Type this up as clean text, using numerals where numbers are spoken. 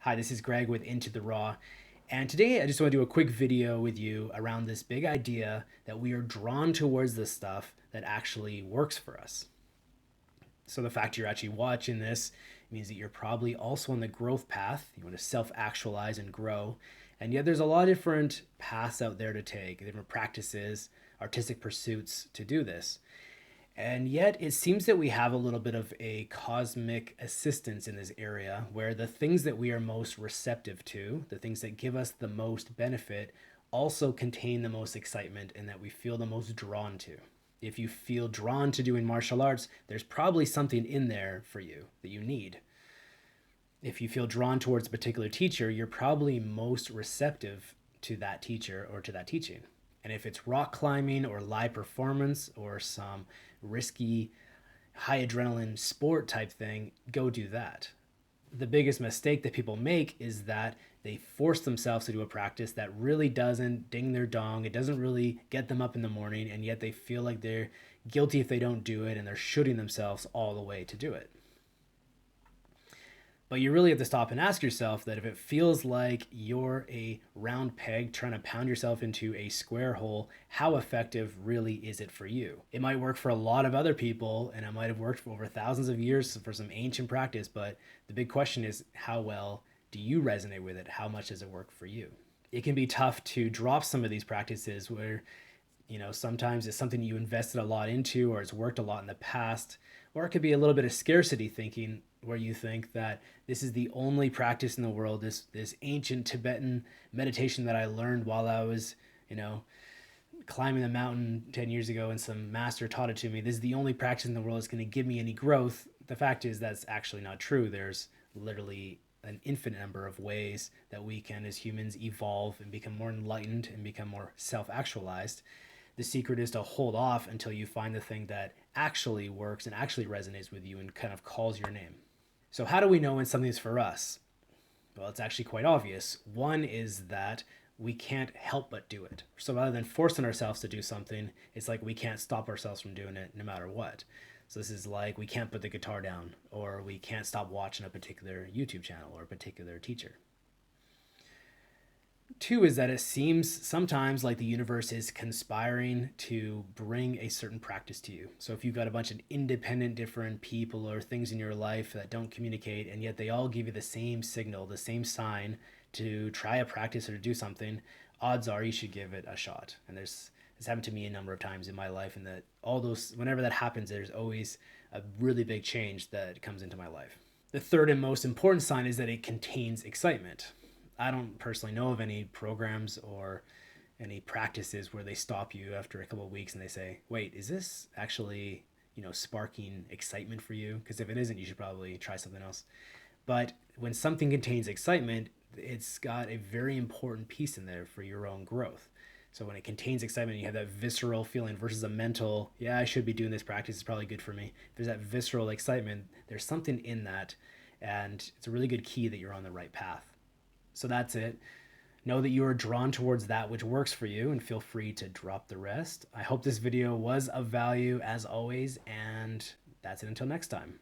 Hi, this is Greg with Into the Raw. And today I just want to do a quick video with you around this big idea that we are drawn towards the stuff that actually works for us. So the fact you're actually watching this means that you're probably also on the growth path. You want to self-actualize and grow. And yet there's a lot of different paths out there to take, different practices, artistic pursuits to do this. And yet, it seems that we have a little bit of a cosmic assistance in this area where the things that we are most receptive to, the things that give us the most benefit, also contain the most excitement and that we feel the most drawn to. If you feel drawn to doing martial arts, there's probably something in there for you that you need. If you feel drawn towards a particular teacher, you're probably most receptive to that teacher or to that teaching. And if it's rock climbing or live performance or some risky, high adrenaline sport type thing, go do that. The biggest mistake that people make is that they force themselves to do a practice that really doesn't ding their dong. It doesn't really get them up in the morning, and yet they feel like they're guilty if they don't do it, and they're shooting themselves all the way to do it. But you really have to stop and ask yourself that if it feels like you're a round peg trying to pound yourself into a square hole, how effective really is it for you? It might work for a lot of other people, and it might have worked for over thousands of years for some ancient practice, but the big question is, how well do you resonate with it? How much does it work for you? It can be tough to drop some of these practices where sometimes it's something you invested a lot into or it's worked a lot in the past, or it could be a little bit of scarcity thinking where you think that this is the only practice in the world, this ancient Tibetan meditation that I learned while I was, climbing the mountain 10 years ago and some master taught it to me. This is the only practice in the world that's going to give me any growth. The fact is that's actually not true. There's literally an infinite number of ways that we can as humans evolve and become more enlightened and become more self-actualized. The secret is to hold off until you find the thing that actually works and actually resonates with you and kind of calls your name. So how do we know when something's for us? Well, it's actually quite obvious. One is that we can't help but do it. So rather than forcing ourselves to do something, it's like we can't stop ourselves from doing it no matter what. So this is like we can't put the guitar down, or we can't stop watching a particular YouTube channel or a particular teacher. Two is that it seems sometimes like the universe is conspiring to bring a certain practice to you. So if you've got a bunch of independent different people or things in your life that don't communicate, and yet they all give you the same signal, the same sign to try a practice or to do something, odds are you should give it a shot. And this happened to me a number of times in my life, and that all those, whenever that happens, there's always a really big change that comes into my life. The third and most important sign is that it contains excitement. I don't personally know of any programs or any practices where they stop you after a couple of weeks and they say, wait, is this actually, sparking excitement for you? Because if it isn't, you should probably try something else. But when something contains excitement, it's got a very important piece in there for your own growth. So when it contains excitement, you have that visceral feeling versus a mental, yeah, I should be doing this practice. It's probably good for me. If there's that visceral excitement, there's something in that. And it's a really good key that you're on the right path. So that's it. Know that you are drawn towards that which works for you, and feel free to drop the rest. I hope this video was of value as always, and that's it until next time.